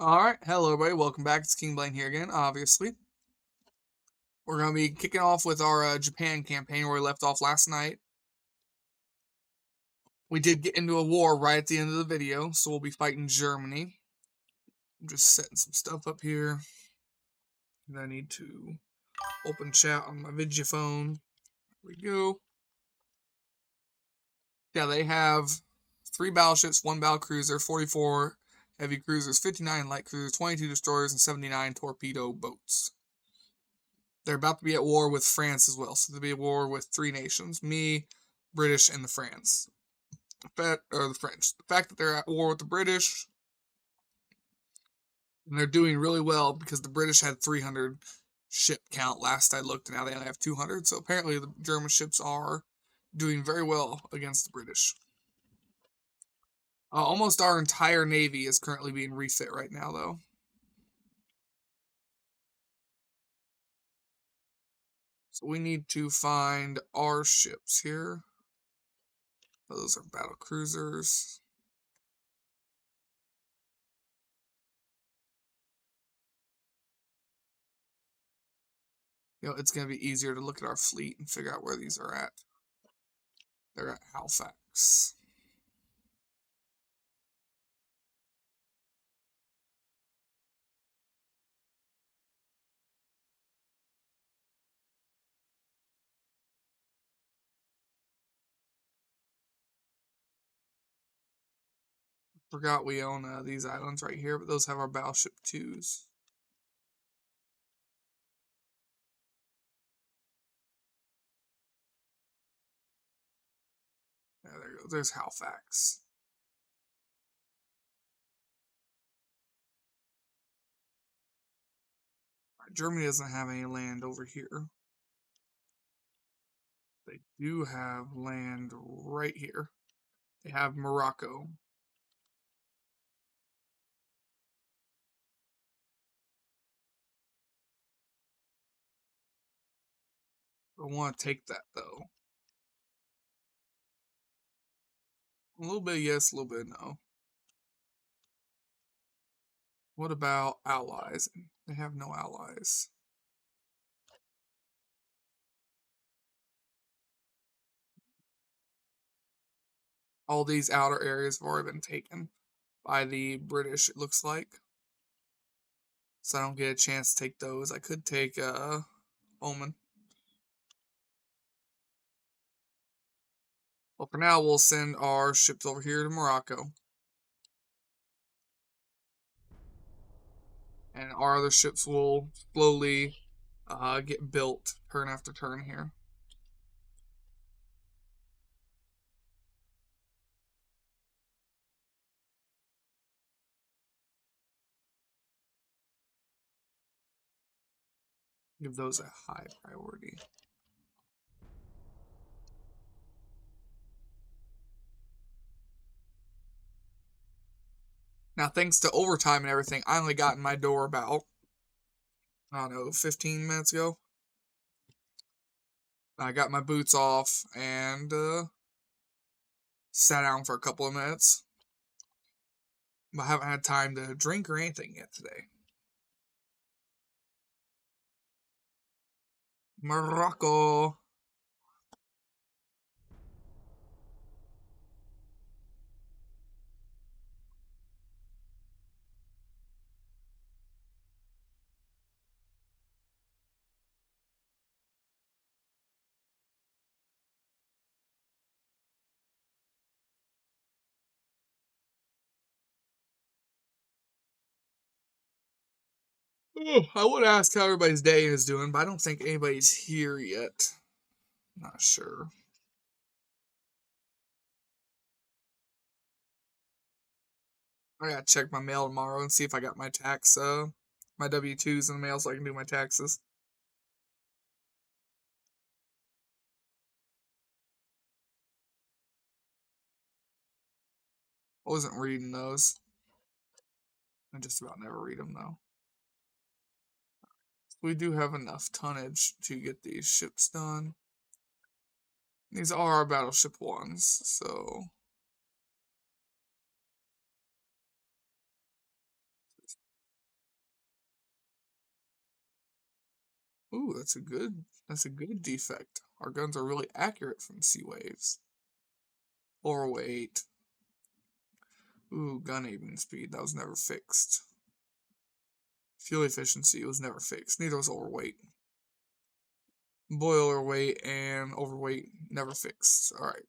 Alright, hello everybody, welcome back. It's King Blaine here again, obviously. We're going to be kicking off with our Japan campaign where we left off last night. We did get into a war right at the end of the video, so we'll be fighting Germany. I'm just setting some stuff up here. And I need to open chat on my Videophone. There we go. Yeah, they have 3 battleships, 1 battle cruiser, 44 heavy cruisers, 59 light cruisers, 22 destroyers, and 79 torpedo boats. They're about to be at war with France as well. So they'll be at war with 3 nations: me, British, and the France. The French. The fact that they're at war with the British, and they're doing really well because the British had 300 ship count last I looked, and now they only have 200. So apparently the German ships are doing very well against the British. Almost our entire navy is currently being refit right now, though. So we need to find our ships here. Those are battle cruisers. It's going to be easier to look at our fleet and figure out where these are at. They're at Halifax. Forgot we own these islands right here, but those have our battleship 2s. Yeah, there you go. There's Halifax. Right, Germany doesn't have any land over here. They do have land right here. They have Morocco. I want to take that, though. A little bit yes, a little bit no. What about allies? They have no allies. All these outer areas have already been taken by the British, it looks like. So I don't get a chance to take those. I could take Oman. Well, for now, we'll send our ships over here to Morocco. And our other ships will slowly get built turn after turn here. Give those a high priority. Now, thanks to overtime and everything, I only got in my door about, I don't know, 15 minutes ago. I got my boots off and sat down for a couple of minutes. But I haven't had time to drink or anything yet today. Morocco. Oh, I would ask how everybody's day is doing, but I don't think anybody's here yet. Not sure. I gotta check my mail tomorrow and see if I got my tax, my W-2s in the mail so I can do my taxes. I wasn't reading those. I just about never read them, though. We do have enough tonnage to get these ships done. These are our battleship 1s, so... Ooh, that's a good defect. Our guns are really accurate from sea waves. Overweight. Ooh, gun aiming speed, that was never fixed. Fuel efficiency was never fixed. Neither was overweight. Boiler weight and overweight never fixed. Alright.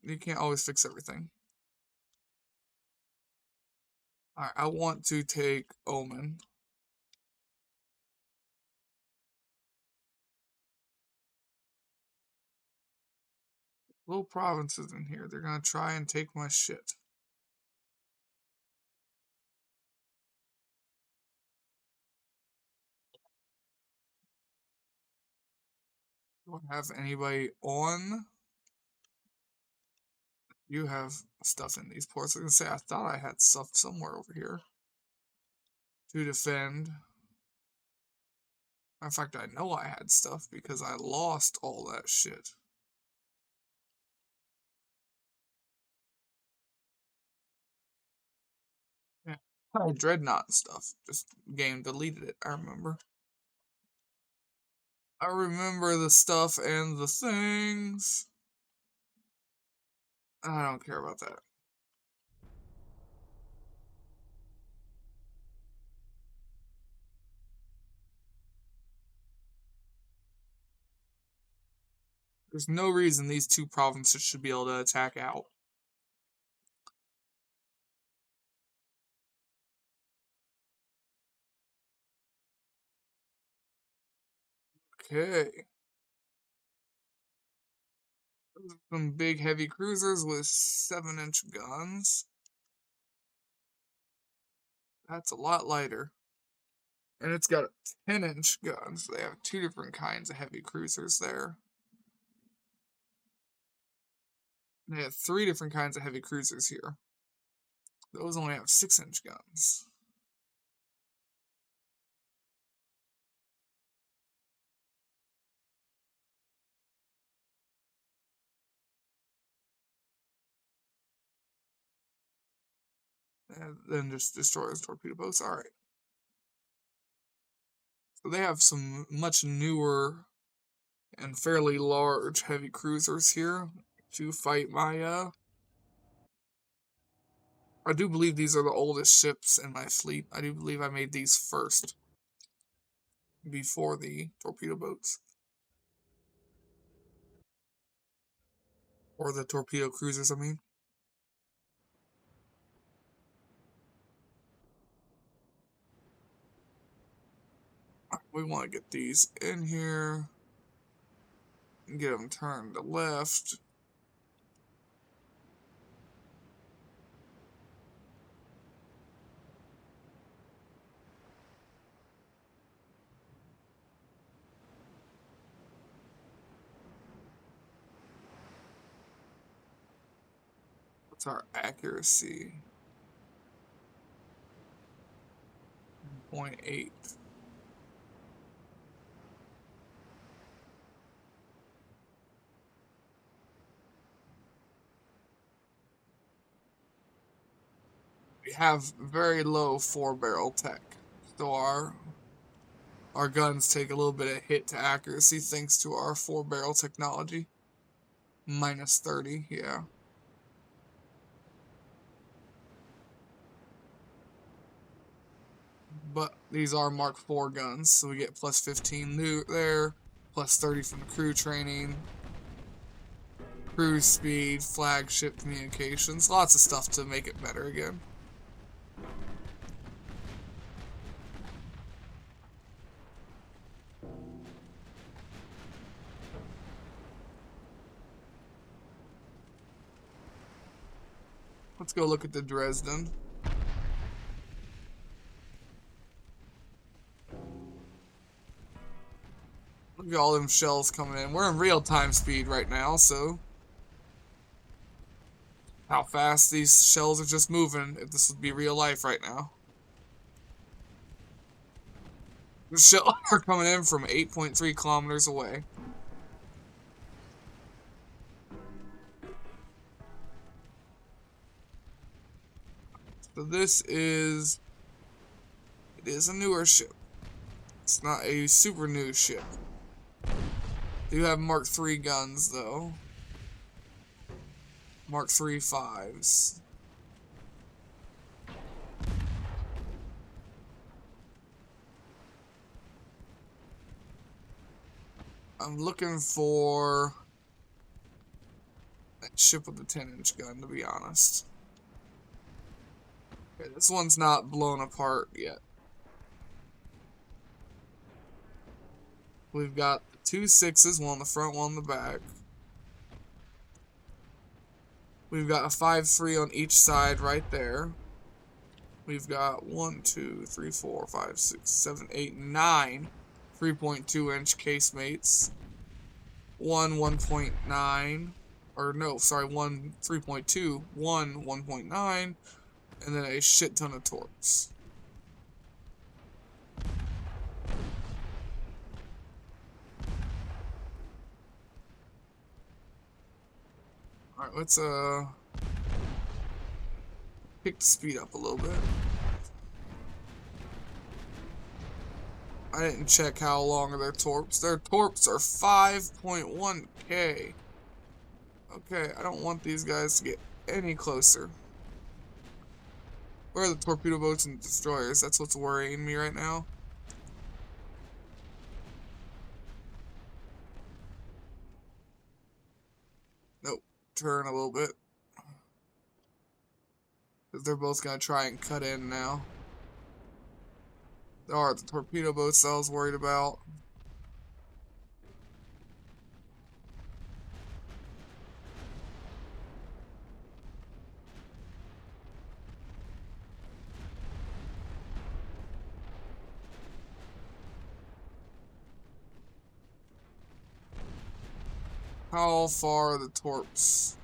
You can't always fix everything. Alright, I want to take Omen. Little provinces in here. They're gonna try and take my shit. Do I have anybody on? You have stuff in these ports. I was gonna say, I thought I had stuff somewhere over here to defend. In fact, I know I had stuff because I lost all that shit. Yeah. Dreadnought stuff. Just game deleted it, I remember. I remember the stuff and the things. I don't care about that. There's no reason these two provinces should be able to attack out. Okay. Those are some big heavy cruisers with 7-inch guns. That's a lot lighter. And it's got 10-inch guns. They have two different kinds of heavy cruisers there. They have three different kinds of heavy cruisers here. Those only have 6-inch guns. And then just destroyers, torpedo boats. Alright. So they have some much newer and fairly large heavy cruisers here to fight my I do believe these are the oldest ships in my fleet. I do believe I made these first before the torpedo boats. Or the torpedo cruisers, I mean. We want to get these in here and get them turned to left. What's our accuracy? 0.8. We have very low 4-barrel tech. So our guns take a little bit of hit to accuracy thanks to our 4-barrel technology. Minus 30, yeah. But these are Mark IV guns, so we get plus 15 new there, plus 30 from the crew training, cruise speed, flagship communications, lots of stuff to make it better again. Let's go look at the Dresden. Look at all them shells coming in. We're in real-time speed right now, so how fast these shells are just moving if this would be real life right now. The shells are coming in from 8.3 kilometers away. So it is a newer ship. It's not a super new ship. They do have Mark III guns, though. Mark III 5s. I'm looking for that ship with the 10-inch gun, to be honest. Okay, this one's not blown apart yet. We've got the 2 6s, one on the front, one on the back. We've got a 5.3 on each side right there. We've got 1, 2, 3, 4, 5, 6, 7, 8, 9 3.2-inch casemates. One 1.9, or no, sorry, one 3.2, one 1.9, and then a shit ton of torps. Alright, let's pick the speed up a little bit. I didn't check how long are their torps. Their torps are 5.1k. Okay, I don't want these guys to get any closer. Where are the torpedo boats and destroyers? That's what's worrying me right now. Nope. Turn a little bit. Because they're both going to try and cut in now. There are the torpedo boats that I was worried about. How far are the torps?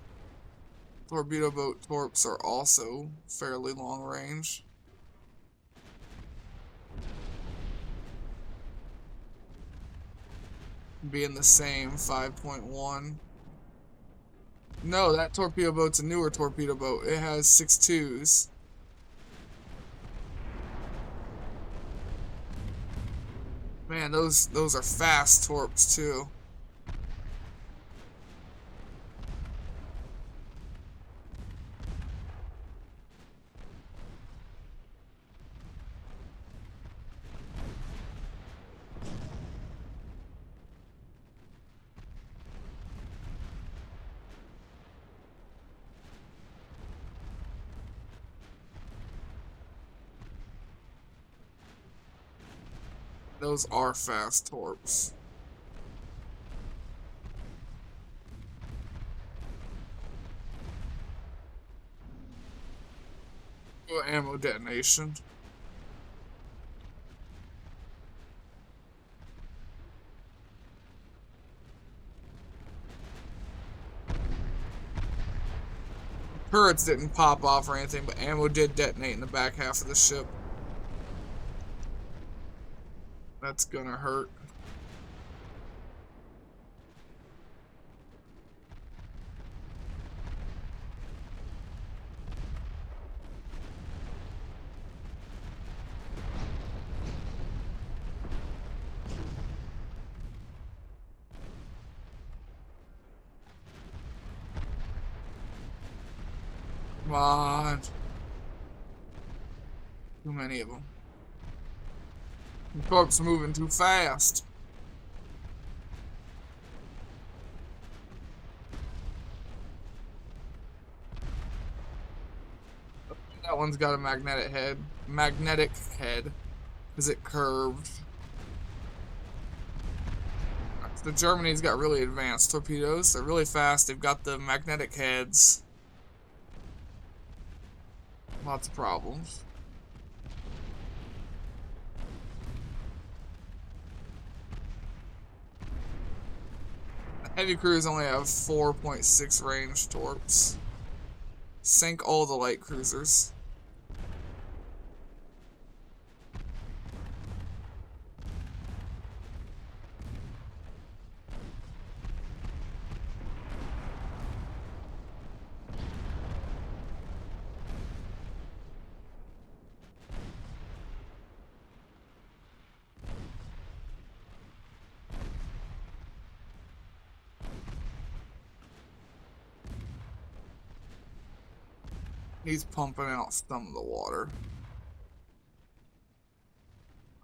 Torpedo boat torps are also fairly long range. Being the same 5.1. No, that torpedo boat's a newer torpedo boat. It has 6.2s. Man, those are fast torps too. Those are fast torps. Oh, ammo detonation. Turrets didn't pop off or anything, but ammo did detonate in the back half of the ship. That's gonna hurt. Come on. Too many of them. The torps are moving too fast. That one's got a magnetic head. Because it curved. The Germany's got really advanced torpedoes. They're really fast. They've got the magnetic heads. Lots of problems. The heavy cruisers only have 4.6 range torps. Sink all the light cruisers. He's pumping out some of the water.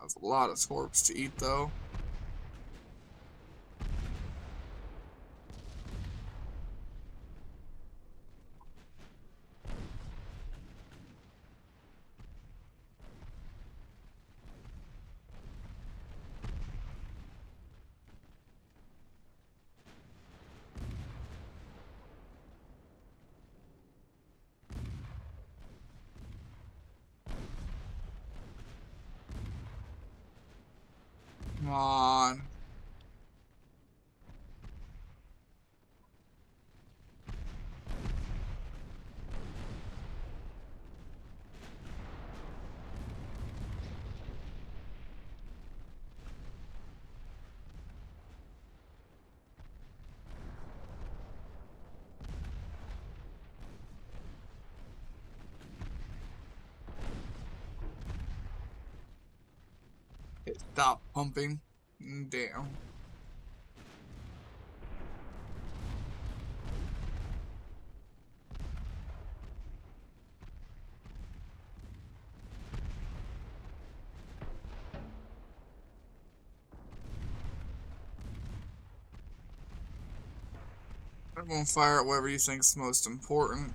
That's a lot of torps to eat, though. Come on. Stop pumping. Damn. Everyone fire at whatever you think's most important.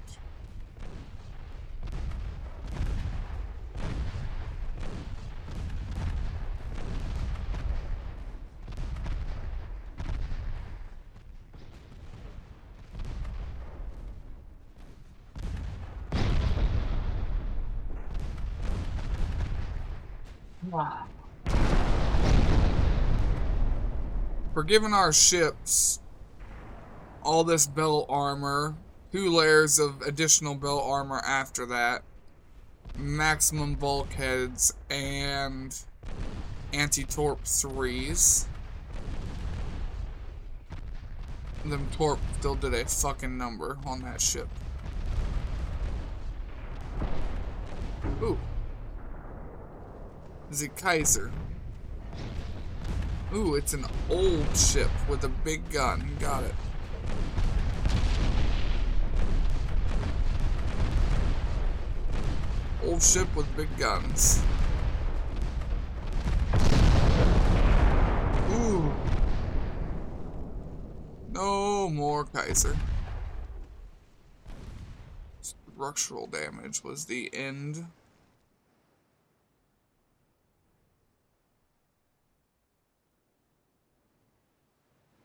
Wow. For giving our ships all this belt armor, 2 layers of additional belt armor after that, maximum bulkheads, and anti-torp 3s. Them torp still did a fucking number on that ship. Ooh. Is it Kaiser? Ooh, it's an old ship with a big gun. Got it. Old ship with big guns. Ooh. No more Kaiser. Structural damage was the end.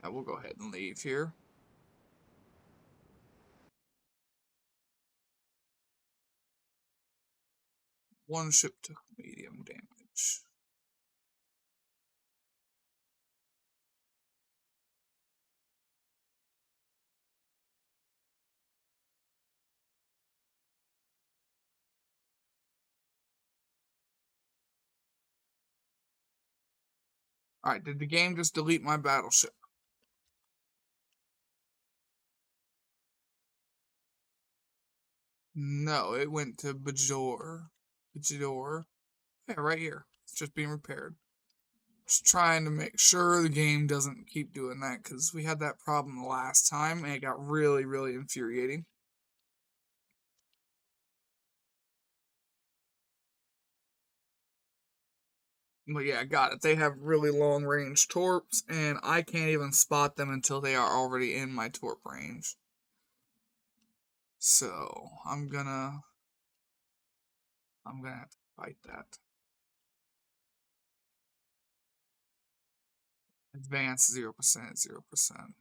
I will go ahead and leave here. One ship took medium damage. Alright, did the game just delete my battleship? No, it went to Bajor. Bajor. Yeah, right here. It's just being repaired. Just trying to make sure the game doesn't keep doing that, because we had that problem the last time, and it got really, really infuriating. But yeah, got it. They have really long range torps, and I can't even spot them until they are already in my torp range. So I'm gonna have to fight that. Advance 0%, 0%.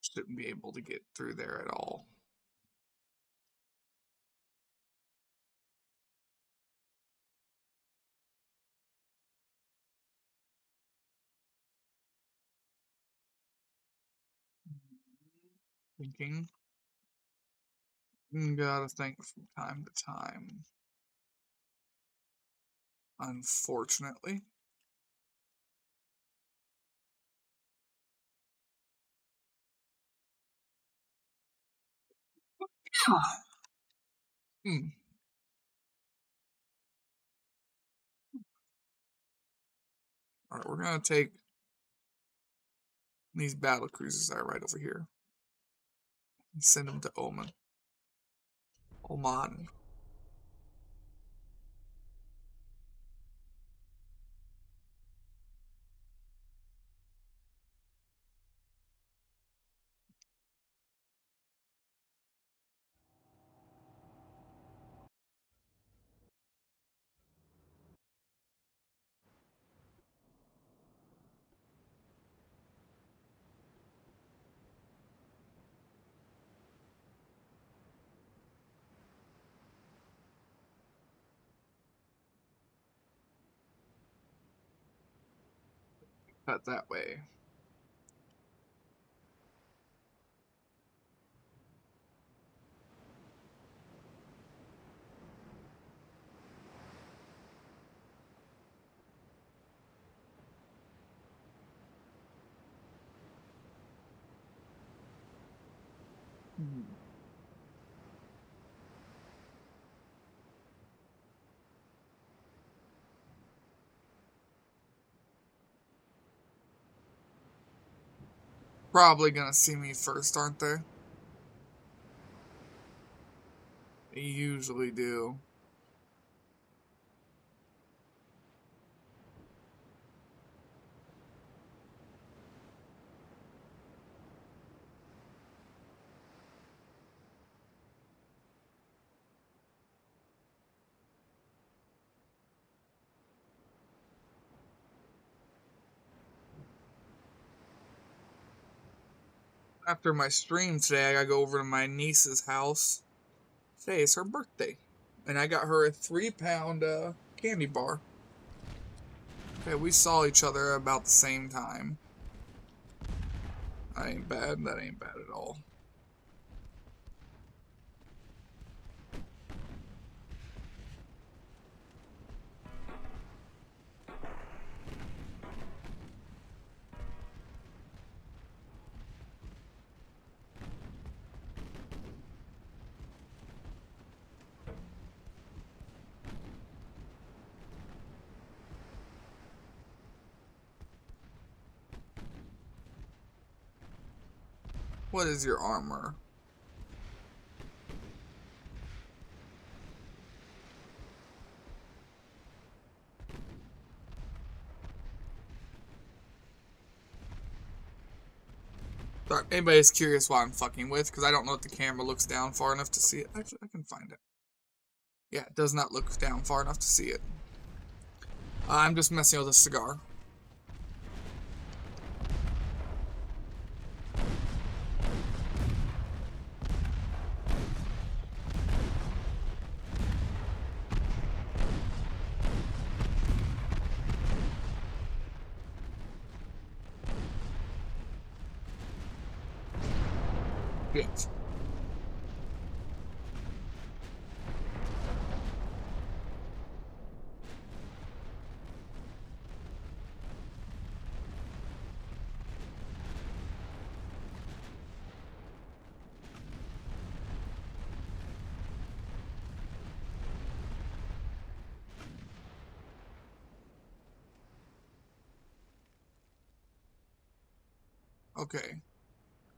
Shouldn't be able to get through there at all. Thinking. Gotta think from time to time. Unfortunately. Hmm. Alright, we're gonna take These battle cruisers are right over here. Send them to Oman. Oman. Cut that way. Probably gonna see me first, aren't they? They usually do. After my stream today, I gotta go over to my niece's house. Today is her birthday. And I got her a 3-pound candy bar. Okay, we saw each other about the same time. That ain't bad. That ain't bad at all. What is your armor? Sorry, anybody's curious why I'm fucking with, because I don't know if the camera looks down far enough to see it. Actually, I can find it. Yeah, it does not look down far enough to see it. I'm just messing with a cigar. Yes. Okay.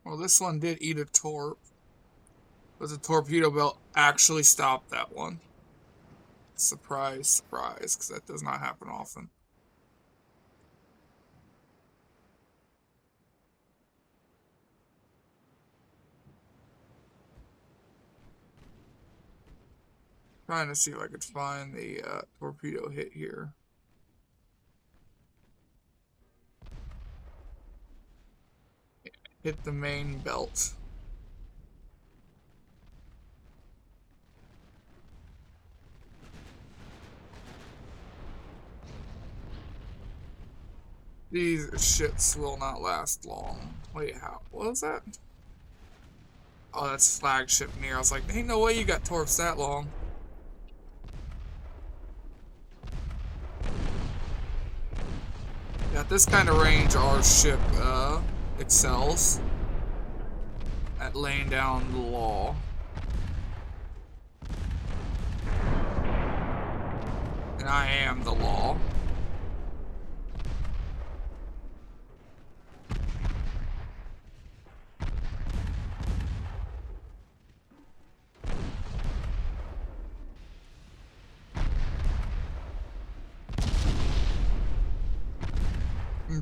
Well, this one did eat a torp, but the torpedo belt actually stopped that one. Surprise, surprise, because that does not happen often. Trying to see if I could find the torpedo hit here. Hit the main belt. These shits will not last long. Wait, how? What was that? Oh, that's flagship near. I was like, ain't no way you got torps that long. At this kind of range, our ship excels at laying down the law. And I am the law.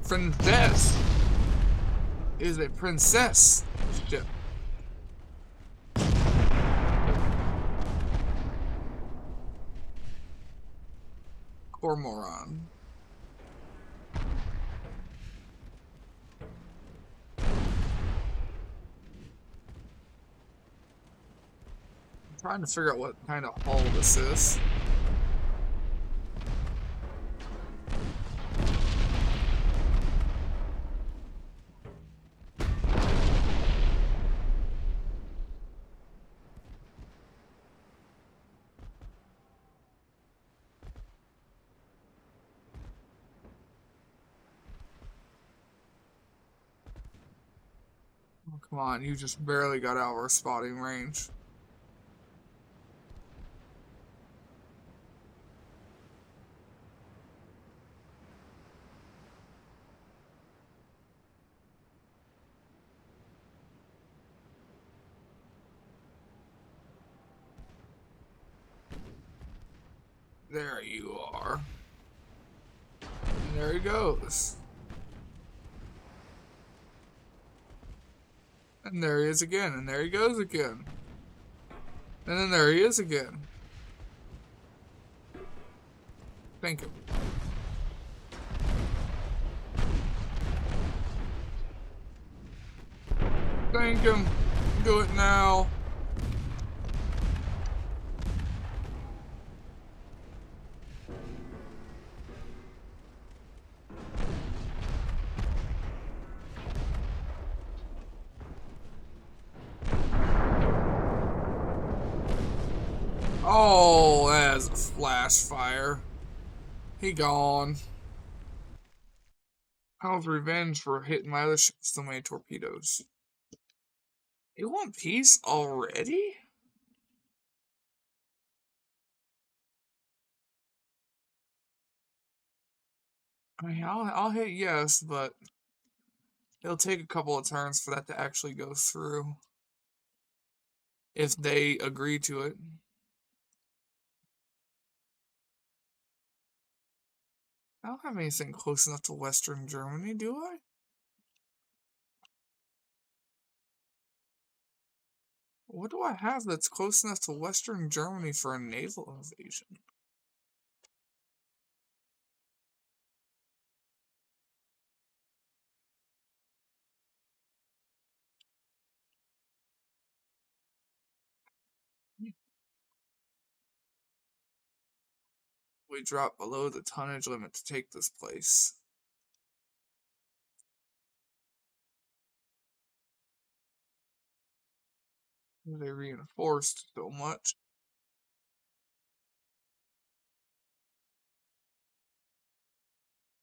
Princess is a princess ship. Cormoran. I'm trying to figure out what kind of hull this is. Oh, come on, you just barely got out of our spotting range. There you are. And there he goes. And there he is again, and there he goes again. And then there he is again. Thank him. Thank him. Do it now. Oh, that's a flash fire. He gone. How's revenge for hitting my other ship with so many torpedoes? You want peace already? I mean, I'll hit yes, but it'll take a couple of turns for that to actually go through. If they agree to it. I don't have anything close enough to Western Germany, do I? What do I have that's close enough to Western Germany for a naval invasion? We drop below the tonnage limit to take this place. They reinforced so much.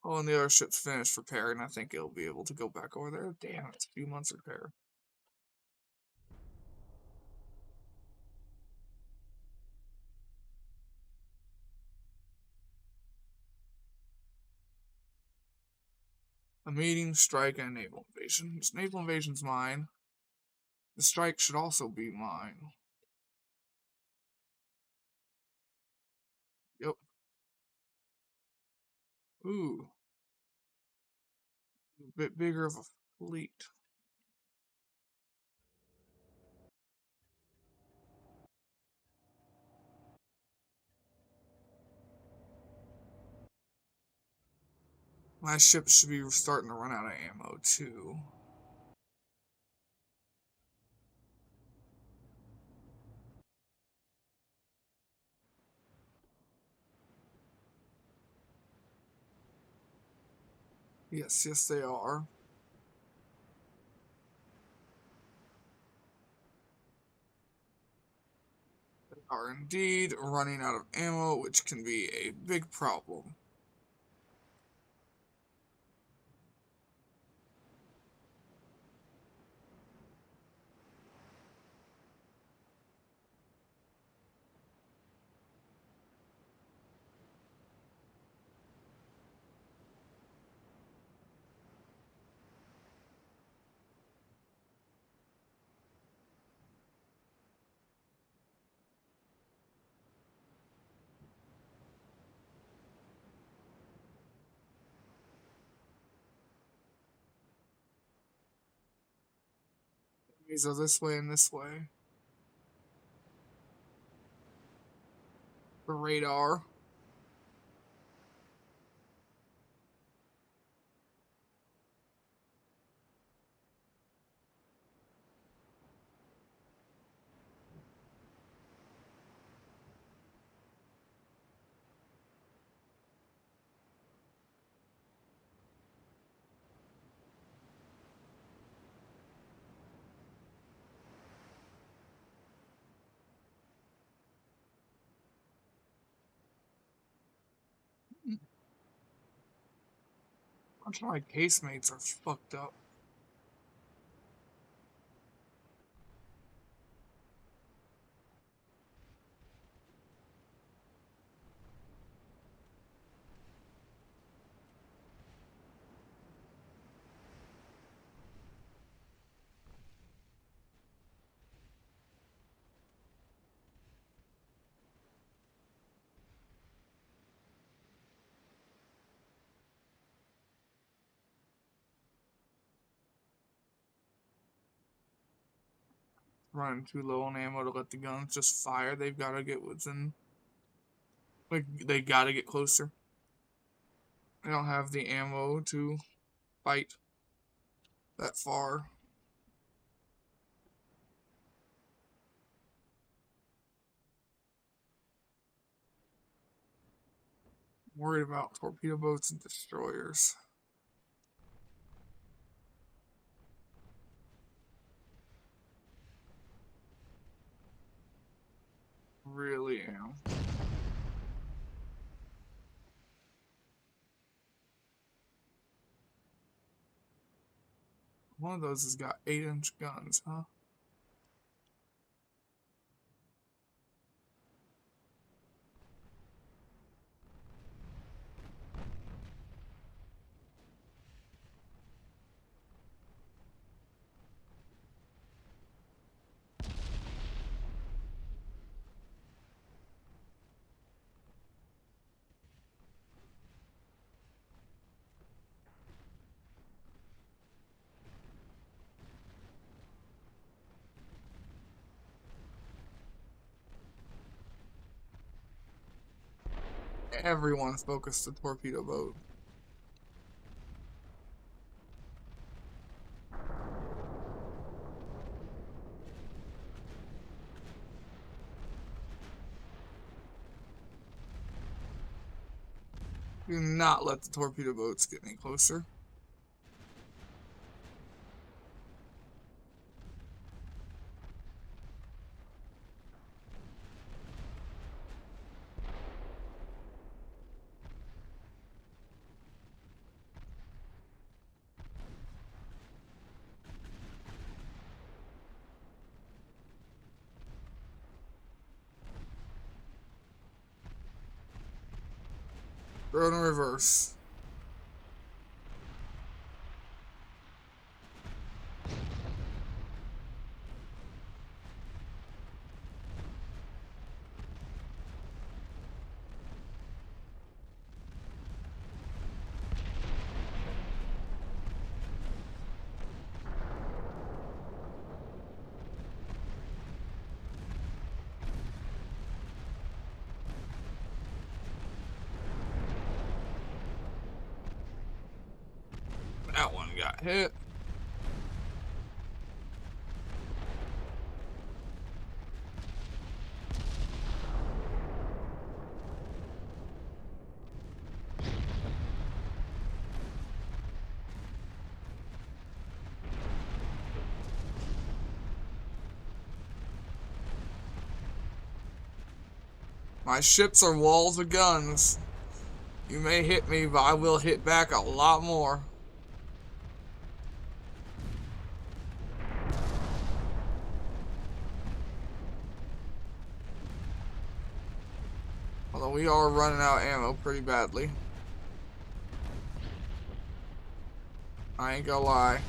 Oh, and the other ship's finished repairing. I think it'll be able to go back over there. Damn, it's a few months repair. A meeting, strike, and naval invasion. This naval invasion's mine. The strike should also be mine. Yep. Ooh. A bit bigger of a fleet. My ship should be starting to run out of ammo, too. Yes, yes, they are. They are indeed running out of ammo, which can be a big problem. These are this way and this way. The radar. Bunch of my casemates are fucked up. Running too low on ammo to let the guns just fire. They've got to get within. Like, they got to get closer. I don't have the ammo to fight that far. I'm worried about torpedo boats and destroyers. Really am. One of those has got 8-inch guns, huh? Everyone's focused the torpedo boat. Do not let the torpedo boats get any closer. Throw in reverse. That one got hit. My ships are walls of guns. You may hit me, but I will hit back a lot more. Although we are running out of ammo pretty badly. I ain't gonna lie.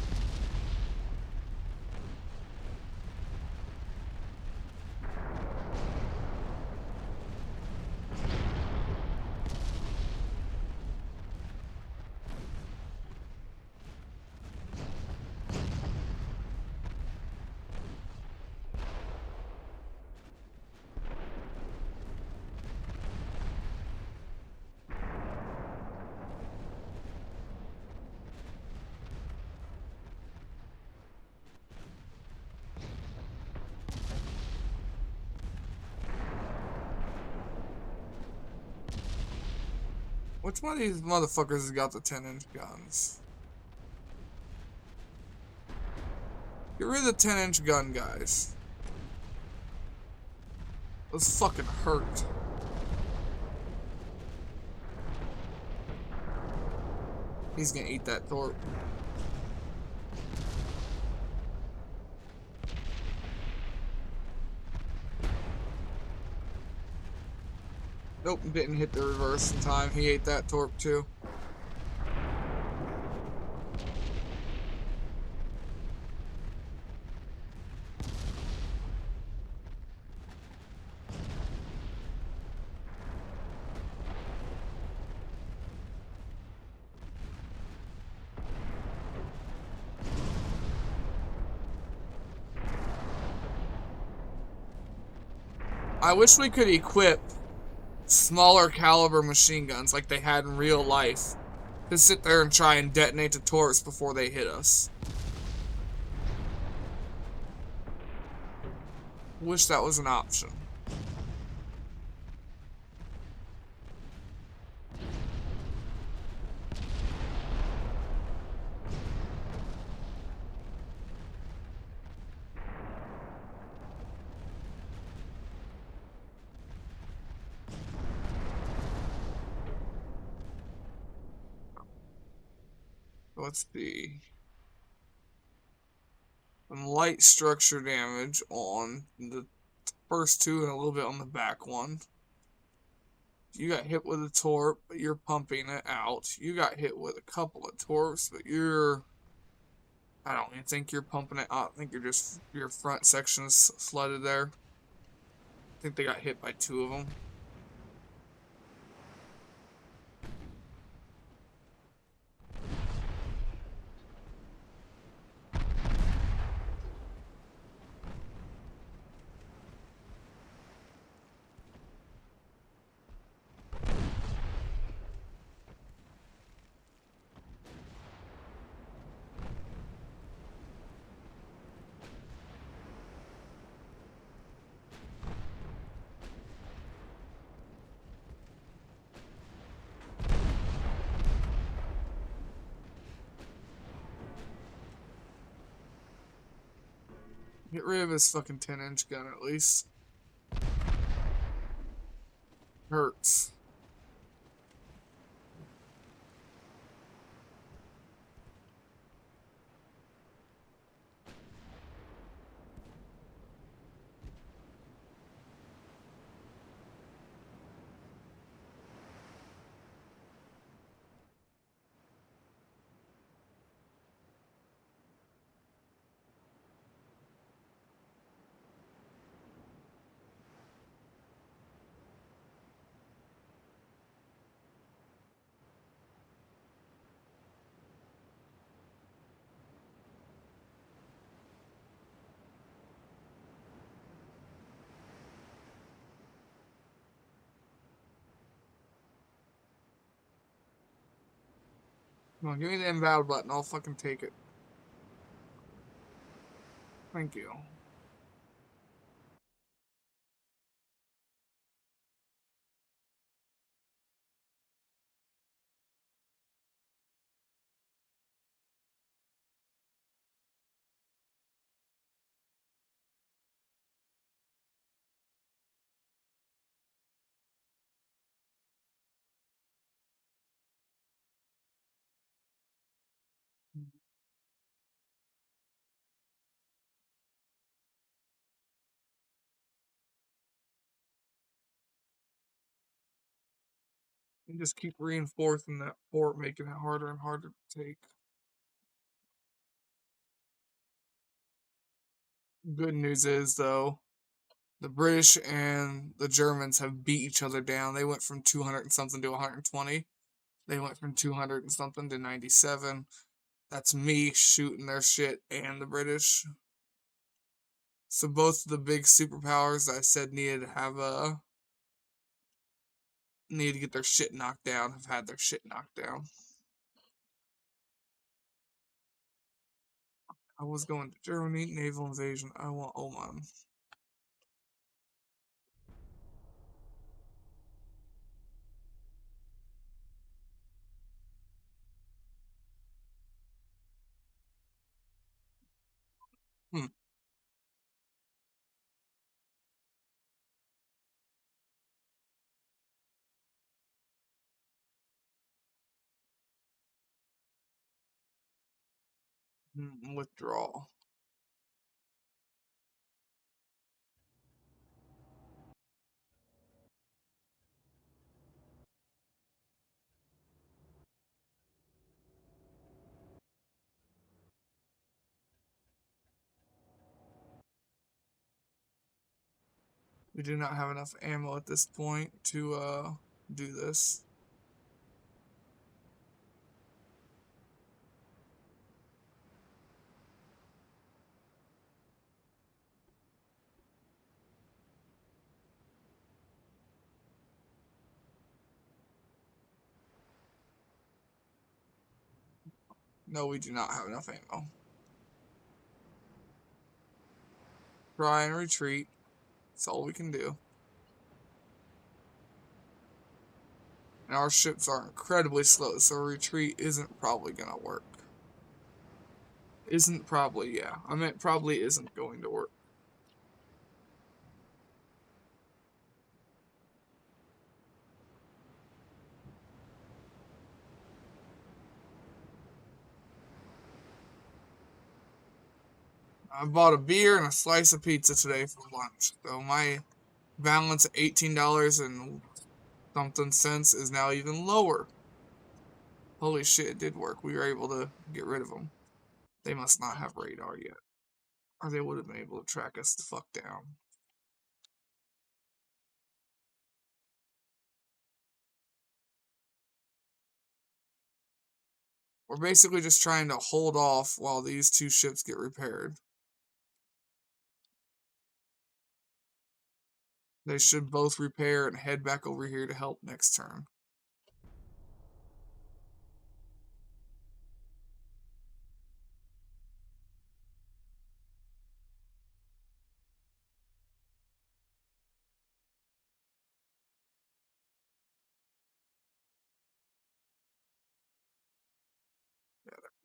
Which one of these motherfuckers has got the 10-inch guns? Get rid of the 10-inch gun, guys. Those fucking hurt. He's gonna eat that torp. Nope, didn't hit the reverse in time. He ate that torp too. I wish we could equip smaller caliber machine guns like they had in real life to sit there and try and detonate the torps before they hit us. Wish that was an option. Let's see. Some light structure damage on the first two and a little bit on the back one. You got hit with a torp, but you're pumping it out. You got hit with a couple of torps, but I don't even think you're pumping it out. I think your front section is flooded there. I think they got hit by two of them. Get rid of his fucking 10-inch gun at least. Hurts. Come on, give me the invalid button. I'll fucking take it. Thank you. You just keep reinforcing that fort, making it harder and harder to take. Good news is, though, the British and the Germans have beat each other down. They went from 200 and something to 120. They went from 200 and something to 97. That's me shooting their shit and the British. So both of the big superpowers that I said needed to get their shit knocked down have had their shit knocked down. I was going to Germany, naval invasion. I want Oman. Hmm. Withdrawal. We do not have enough ammo at this point to do this. No, we do not have enough ammo. Try and retreat. That's all we can do. And our ships are incredibly slow, so a retreat isn't probably gonna work. Isn't probably, yeah. I meant probably isn't going to work. I bought a beer and a slice of pizza today for lunch. So my balance of $18 and something cents is now even lower. Holy shit, it did work. We were able to get rid of them. They must not have radar yet. Or they would have been able to track us the fuck down. We're basically just trying to hold off while these two ships get repaired. They should both repair and head back over here to help next turn.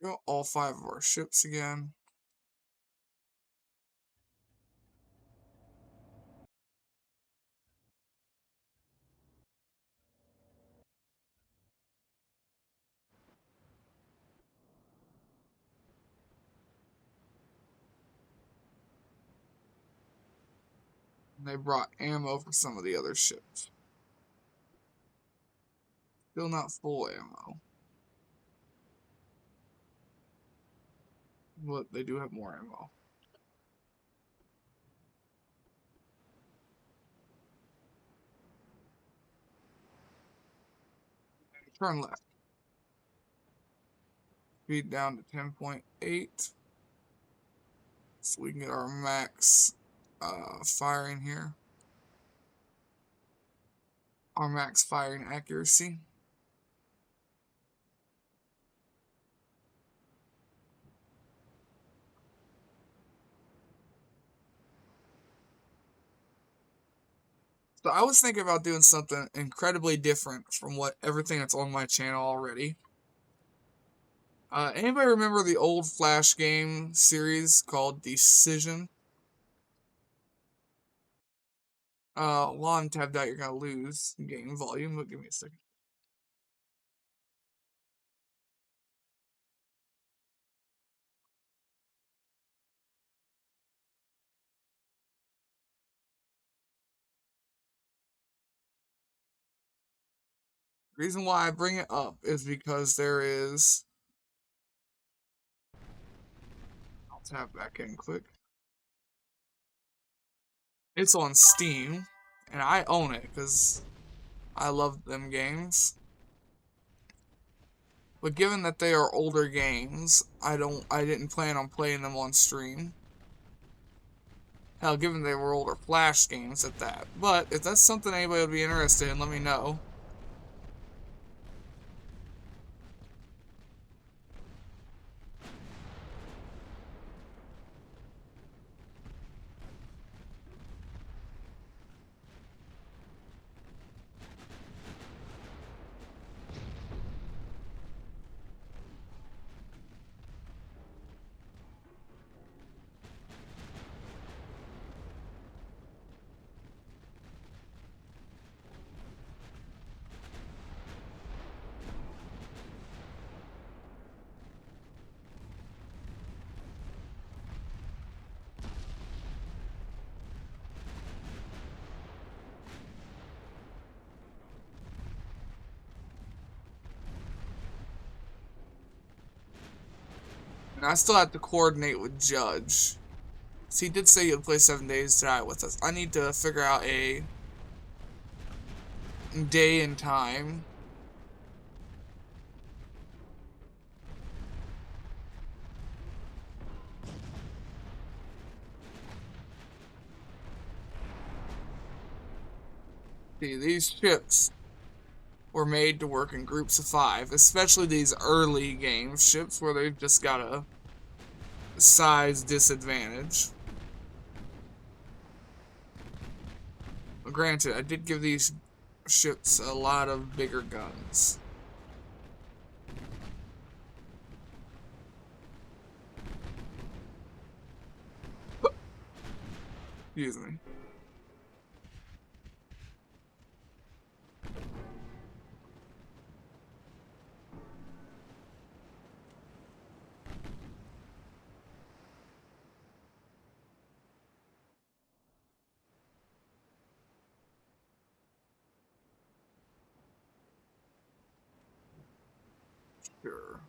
Go all 5 of our ships again. And they brought ammo for some of the other ships. Still not full ammo. But they do have more ammo. Turn left. Speed down to 10.8. So we can get our max firing here. Our max firing accuracy. So I was thinking about doing something incredibly different from what everything that's on my channel already. Anybody remember the old Flash game series called Decision? While I'm tabbed out, you're gonna lose game volume, but give me a second. The reason why I bring it up is because there is. I'll tap back in quick. It's on Steam, and I own it because I love them games. But given that they are older games, I didn't plan on playing them on stream. Hell, given they were older Flash games at that. But if that's something anybody would be interested in, let me know. I still have to coordinate with Judge. So he did say he would play 7 days tonight with us. I need to figure out a day and time. See, these ships were made to work in groups of 5, especially these early game ships where they've just got a size disadvantage. Granted, I did give these ships a lot of bigger guns. Excuse me. Sure.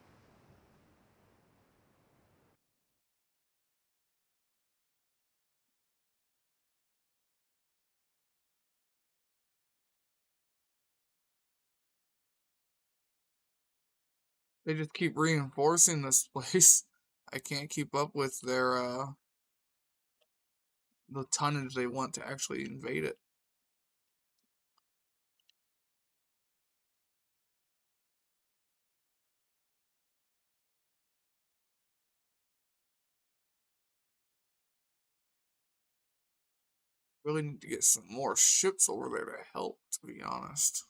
They just keep reinforcing this place. I can't keep up with their the tonnage they want to actually invade it. Really need to get some more ships over there to help, to be honest.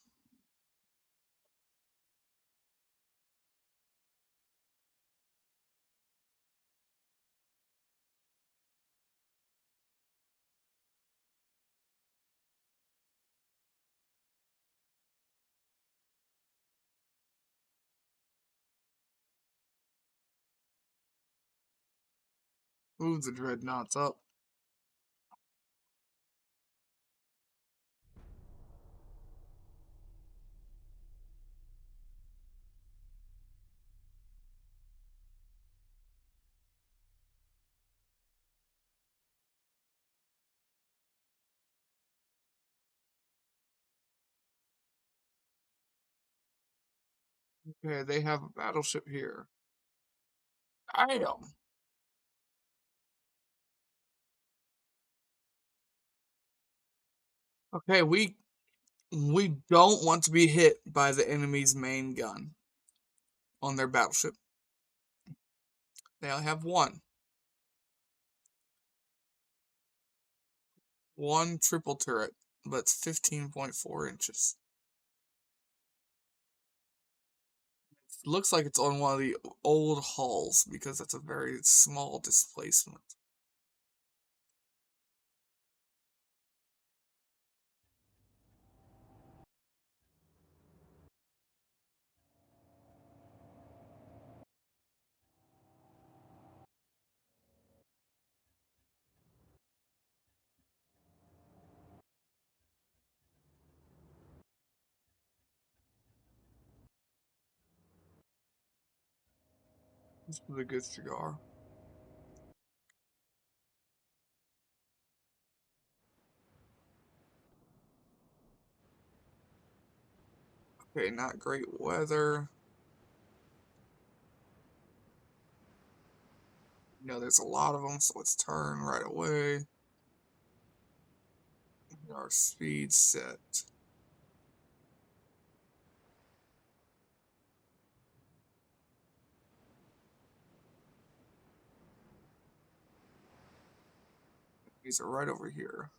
Move the dreadnoughts up. Okay, they have a battleship here. Damn. Okay, we don't want to be hit by the enemy's main gun on their battleship. They only have one. One triple turret, but it's 15.4 inches. It looks like it's on one of the old hulls because that's a very small displacement. This is a good cigar. Okay, not great weather. You know, there's a lot of them, so let's turn right away. Get our speed set. These are right over here.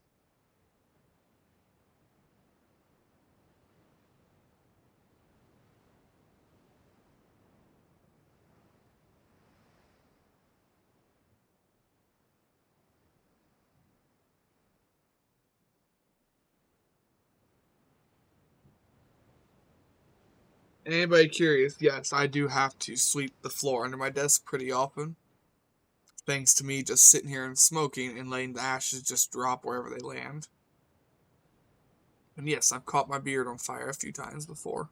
Anybody curious? Yes, I do have to sweep the floor under my desk pretty often. Thanks to me just sitting here and smoking and letting the ashes just drop wherever they land. And yes, I've caught my beard on fire a few times before.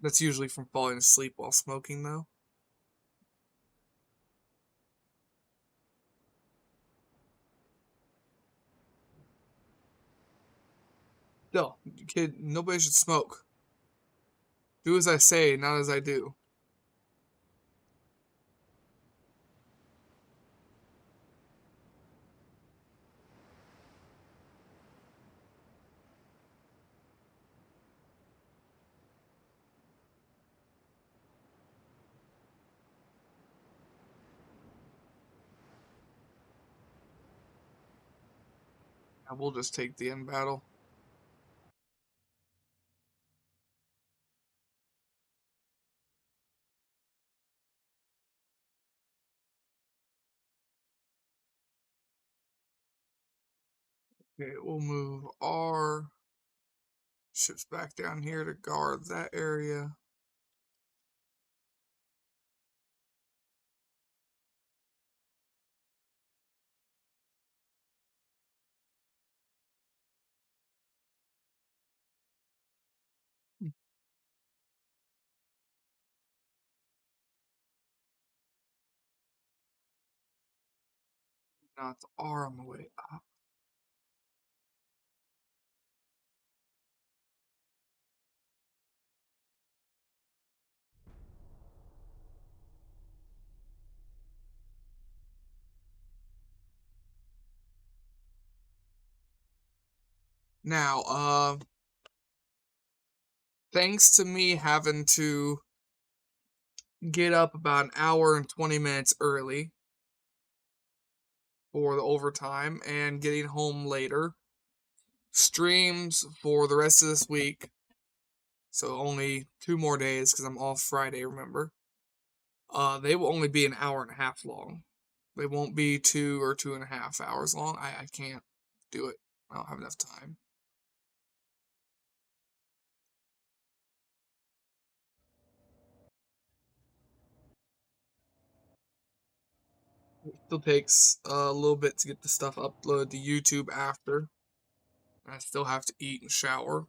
That's usually from falling asleep while smoking, though. Still, kid, nobody should smoke. Do as I say, not as I do. I will just take the end battle. Okay, we'll move our ships back down here to guard that area. Not are on the way up. Now, thanks to me having to get up about an hour and 20 minutes early for the overtime and getting home later, streams for the rest of this week, so only 2 more days because I'm off Friday, remember? They will only be an hour and a half long. They won't be 2 or 2.5 hours long. I can't do it. I don't have enough time. It still takes a little bit to get the stuff uploaded to YouTube after. I still have to eat and shower.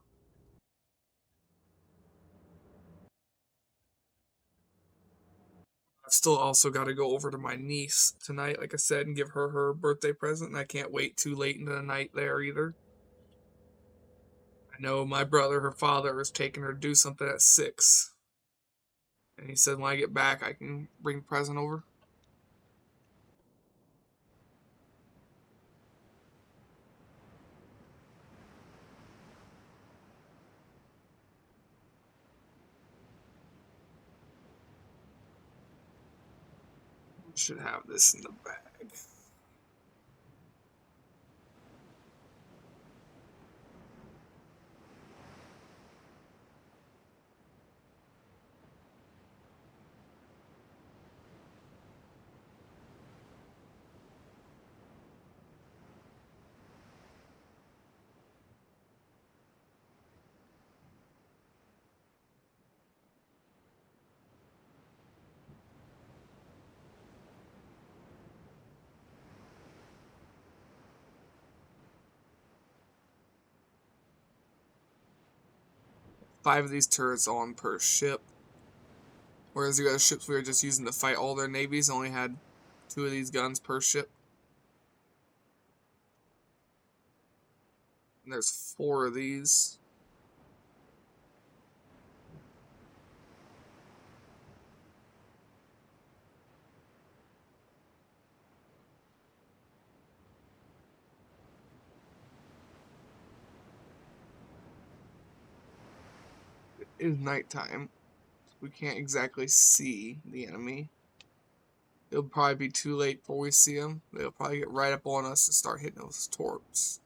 I've still also got to go over to my niece tonight, like I said, and give her her birthday present. And I can't wait too late into the night there either. I know my brother, her father, is taking her to do something at 6. And he said when I get back, I can bring the present over. We should have this in the bag. Five of these turrets on per ship. Whereas the other ships we were just using to fight all their navies only had 2 of these guns per ship. And there's 4 of these. It is nighttime. So we can't exactly see the enemy. It'll probably be too late before we see them. They'll probably get right up on us and start hitting us with torps.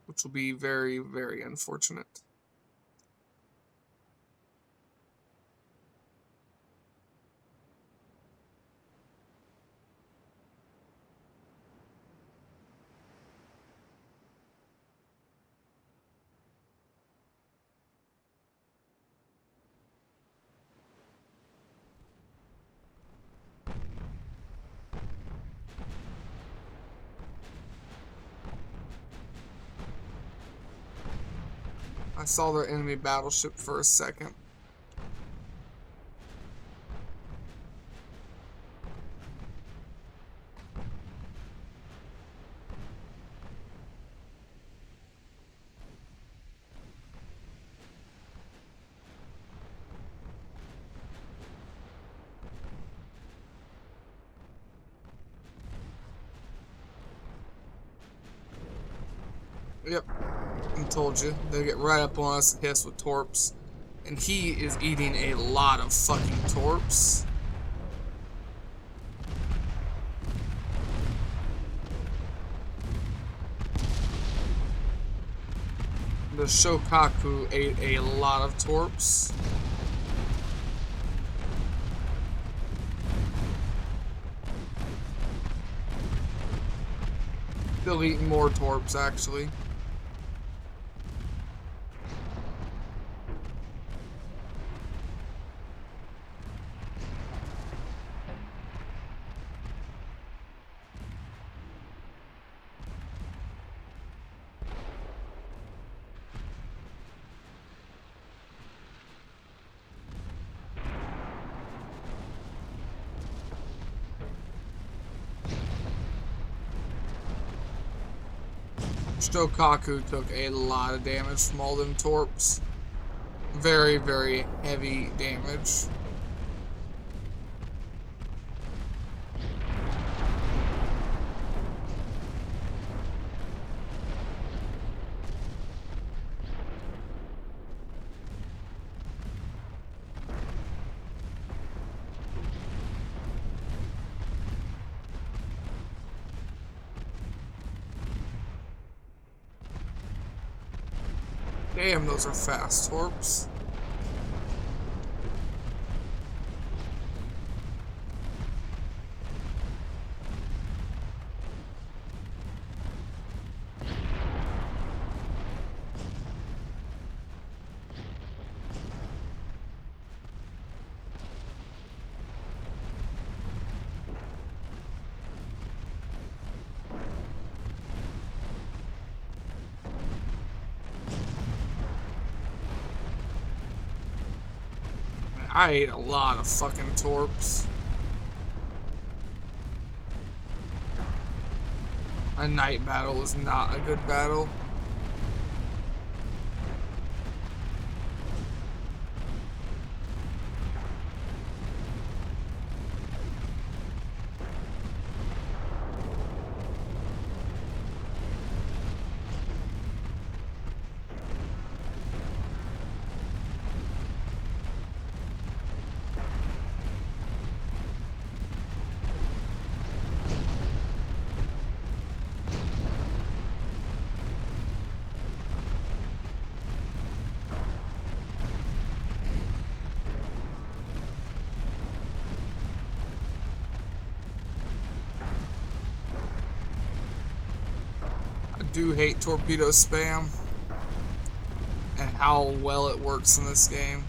Which will be very, very unfortunate. I saw their enemy battleship for a second. Yep, I told you. They get right up on us and hit us with torps. And he is eating a lot of fucking torps. The Shokaku ate a lot of torps. Still eating more torps, actually. Shokaku took a lot of damage from all them torps. Very, very heavy damage. Damn, those are fast torps. I ate a lot of fucking torps. A night battle is not a good battle. I do hate torpedo spam and how well it works in this game.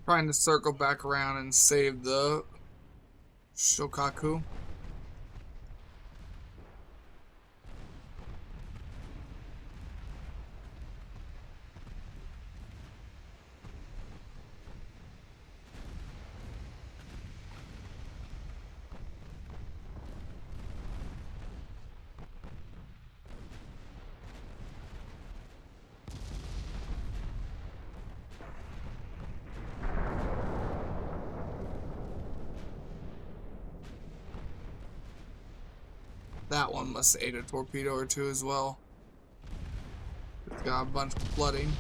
Trying to circle back around and save the Shokaku. That one must have ate a torpedo or two as well. It's got a bunch of flooding.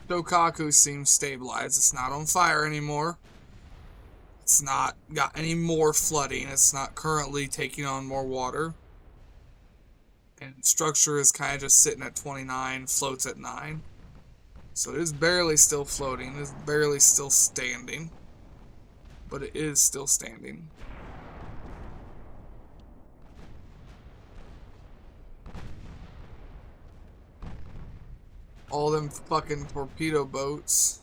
Shokaku seems stabilized. It's not on fire anymore. It's not got any more flooding. It's not currently taking on more water. And structure is kind of just sitting at 29, floats at 9. So it is barely still floating. It is barely still standing. But it is still standing. All them fucking torpedo boats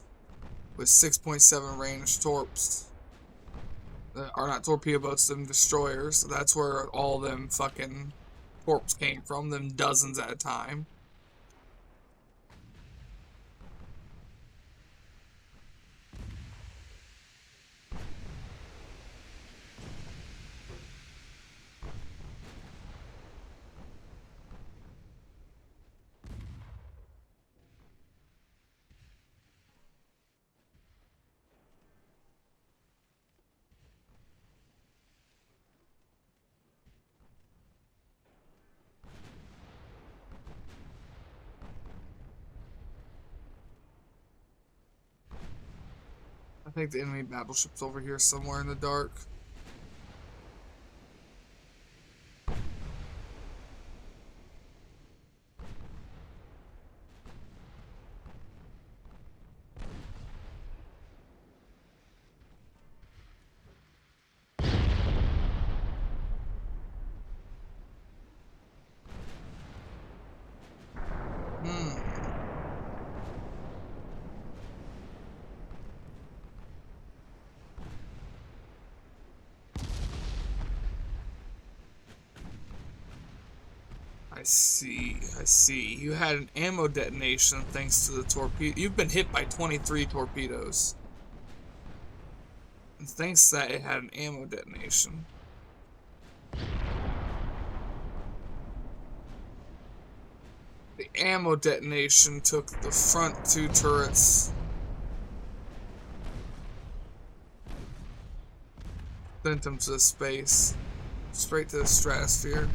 with 6.7 range torps. Are not torpedo boats, them destroyers. So that's where all them fucking torps came from, them dozens at a time. I think the enemy battleship's over here somewhere in the dark. I see. You had an ammo detonation thanks to the torpedo. You've been hit by 23 torpedoes. And thanks to that, it had an ammo detonation. The ammo detonation took the front 2 turrets. Sent them to space. Straight to the stratosphere.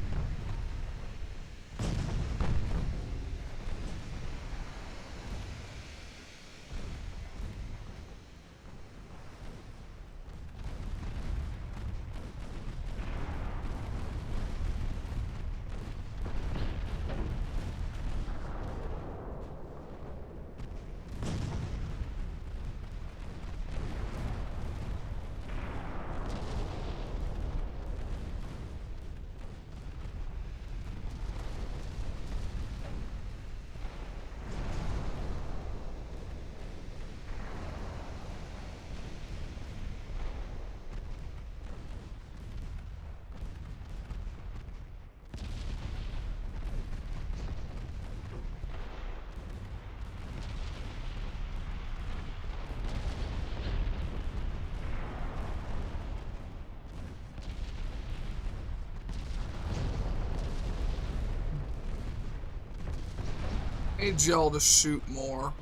I need y'all to shoot more.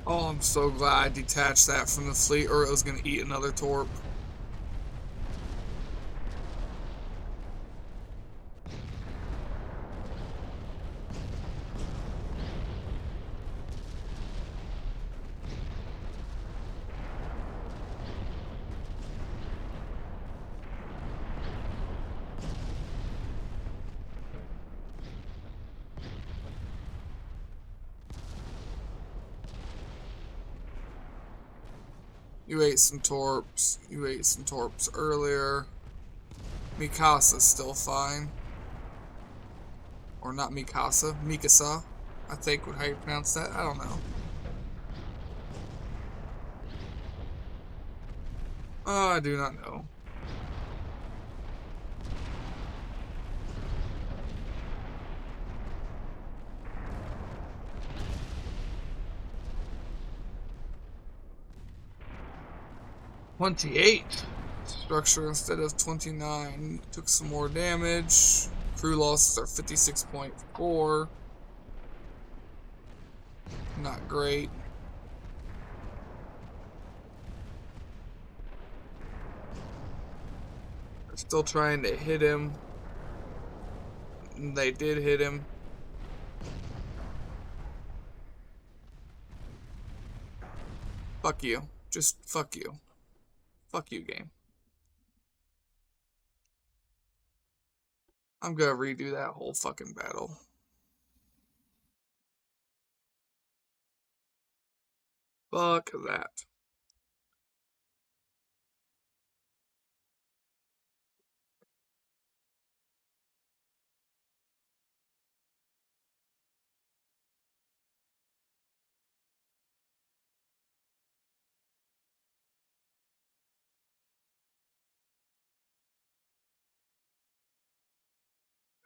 Oh, I'm so glad I detached that from the fleet, or it was going to eat another torp. You ate some torps. You ate some torps earlier. Mikasa's still fine. Or not Mikasa. Mikasa, I think would how you pronounce that. I don't know. I do not know. "28. Structure instead of 29. Took some more damage. Crew losses are 56.4. Not great. They're still trying to hit him. They did hit him. Fuck you. Just fuck you. Fuck you, game. I'm gonna redo that whole fucking battle. Fuck that.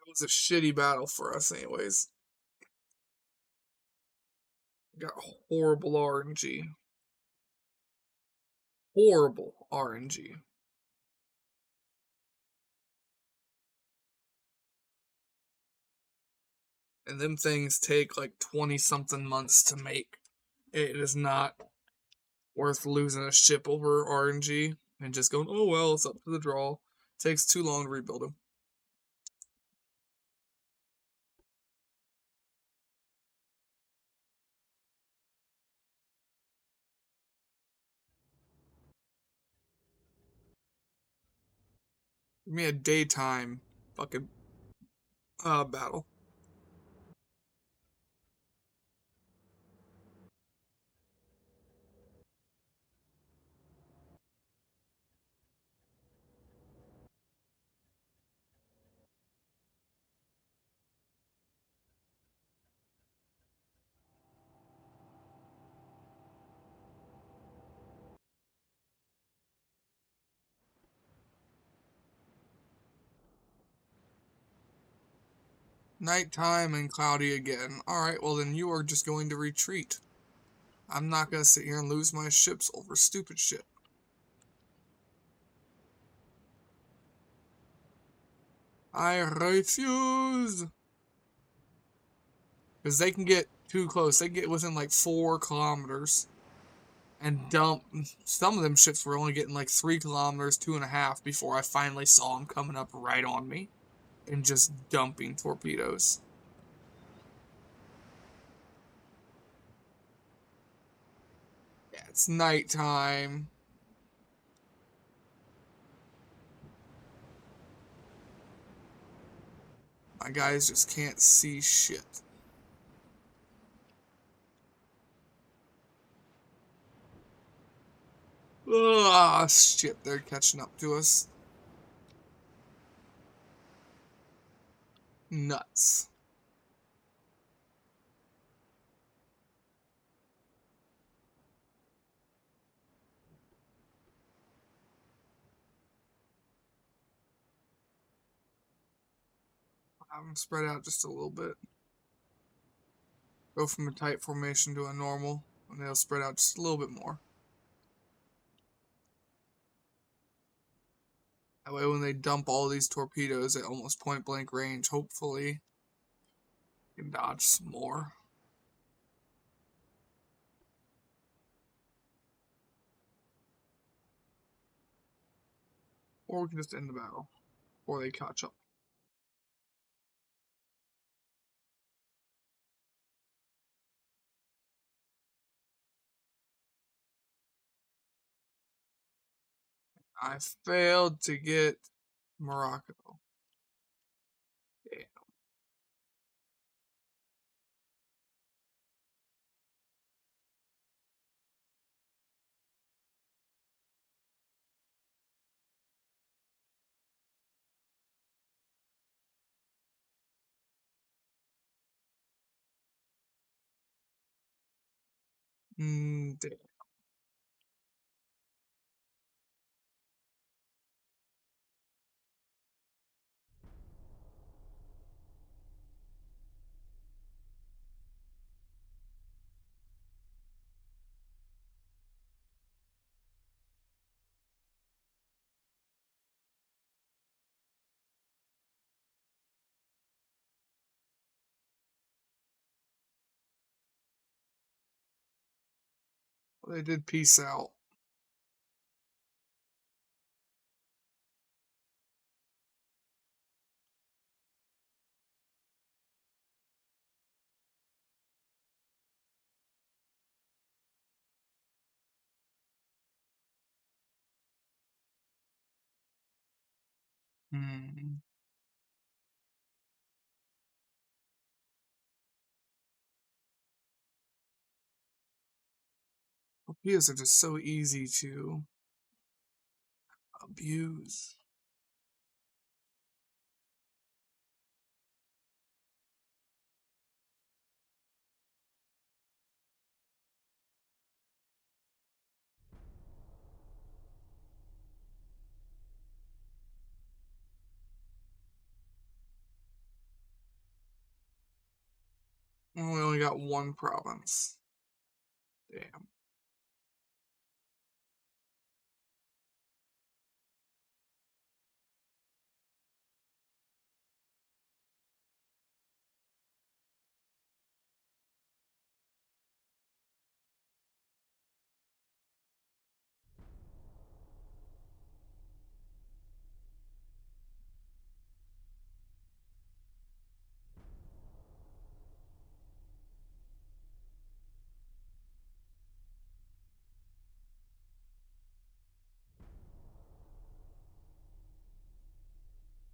It was a shitty battle for us anyways. Got horrible RNG. Horrible RNG. And them things take like 20 something months to make. It is not worth losing a ship over RNG and just going, oh well, it's up to the draw. It takes too long to rebuild them. Give me a daytime fucking battle. Nighttime and cloudy again. Alright, well then you are just going to retreat. I'm not gonna sit here and lose my ships over stupid shit. I refuse. Because they can get too close. They get within like 4 kilometers and dump. Some of them ships were only getting like 3 kilometers, 2.5 before I finally saw them coming up right on me and just dumping torpedoes. Yeah, it's nighttime. My guys just can't see shit. Ah, shit, they're catching up to us. Nuts. Have them spread out just a little bit. Go from a tight formation to a normal, and they'll spread out just a little bit more. That way when they dump all these torpedoes at almost point blank range, hopefully you can dodge some more. Or we can just end the battle. Or they catch up. I failed to get Morocco. Damn. Damn. They did peace out. Hmm. Torpedoes are just so easy to abuse. Well, we only got one province. Damn.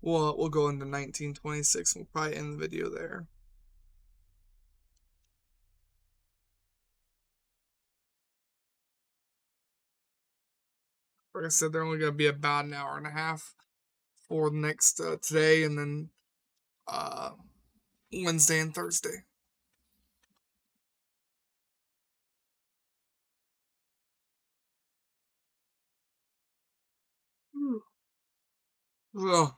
Well, we'll go into 1926 and we'll probably end the video there. Like I said, they're only going to be about an hour and a half for the next today and then Wednesday and Thursday. Ugh.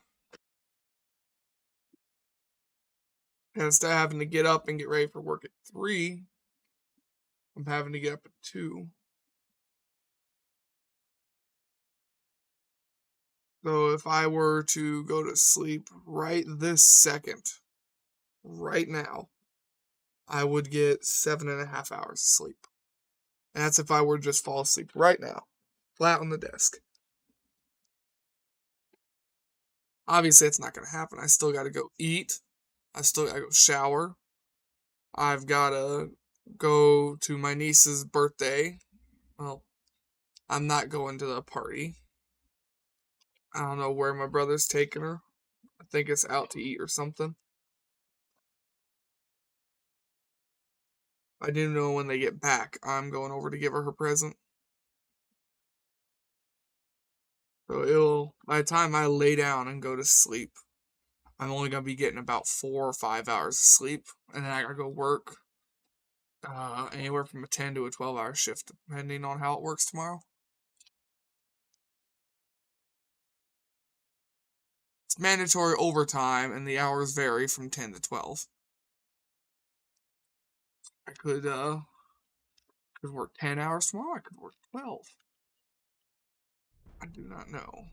And instead of having to get up and get ready for work at 3, I'm having to get up at 2. So if I were to go to sleep right this second, right now, I would get 7.5 hours of sleep. And that's if I were to just fall asleep right now, flat on the desk. Obviously, it's not going to happen. I still got to go eat. I still got to go shower. I've got to go to my niece's birthday. Well, I'm not going to the party. I don't know where my brother's taking her. I think it's out to eat or something. I do know when they get back, I'm going over to give her her present. So by the time I lay down and go to sleep, I'm only gonna be getting about 4 or 5 hours of sleep, and then I gotta go work. Anywhere from a 10 to a 12-hour shift, depending on how it works tomorrow. It's mandatory overtime, and the hours vary from 10 to 12. I could work 10 hours tomorrow. I could work 12. I do not know.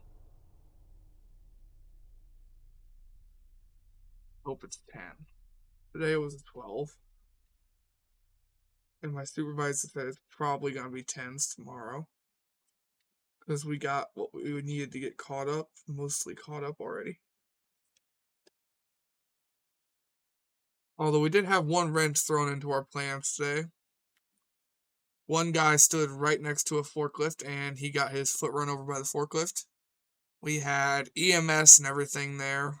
Hope it's 10. Today was 12. And my supervisor said it's probably gonna be 10s tomorrow. Because we got what we needed to get caught up, mostly caught up already. Although we did have one wrench thrown into our plans today. One guy stood right next to a forklift and he got his foot run over by the forklift. We had EMS and everything there.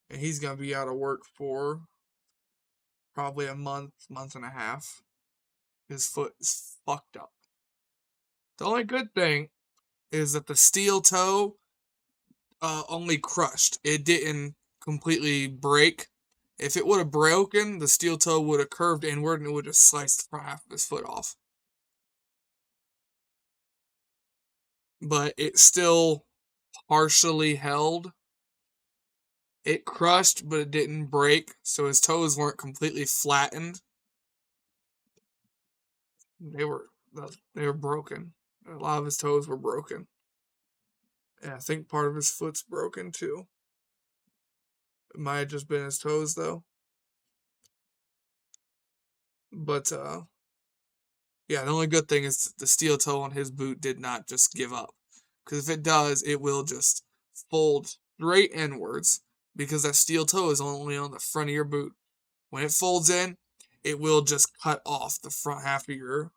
And he's going to be out of work for probably a month, month and a half. His foot is fucked up. The only good thing is that the steel toe only crushed. It didn't completely break. If it would have broken, the steel toe would have curved inward and it would have sliced half of his foot off. but it still partially held. It crushed, but it didn't break, so his toes weren't completely flattened. They were broken. A lot of his toes were broken. And I think part of his foot's broken too. It might have just been his toes though. But yeah, the only good thing is the steel toe on his boot did not just give up. Because if it does, it will just fold straight inwards because that steel toe is only on the front of your boot. When it folds in, it will just cut off the front half of your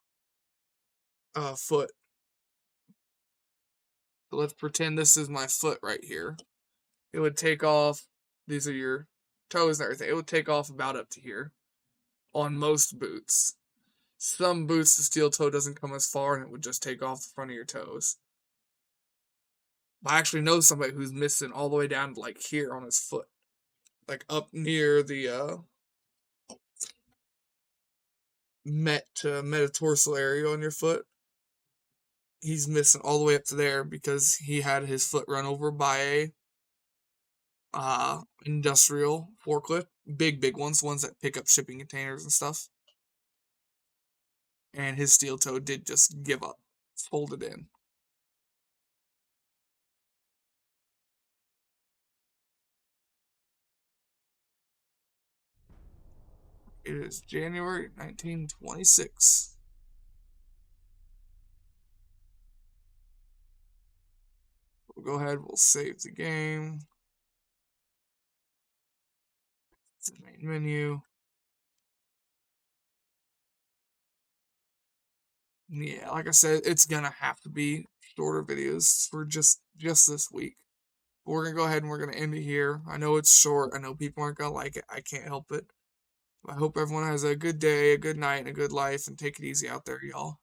foot. So let's pretend this is my foot right here. It would take off, these are your toes and everything. It would take off about up to here on most boots. Some boots, the steel toe doesn't come as far and it would just take off the front of your toes. I actually know somebody who's missing all the way down to like here on his foot. Like up near the metatarsal area on your foot. He's missing all the way up to there because he had his foot run over by a industrial forklift. Big ones that pick up shipping containers and stuff. And his steel toe did just give up. It's folded in. It is January 1926. We'll go ahead, we'll save the game. It's the main menu. Yeah, like I said, it's gonna have to be shorter videos for just this week. But we're gonna go ahead and we're gonna end it here. I know it's short. I know people aren't gonna like it. I can't help it. I hope everyone has a good day, a good night, and a good life, and take it easy out there, y'all.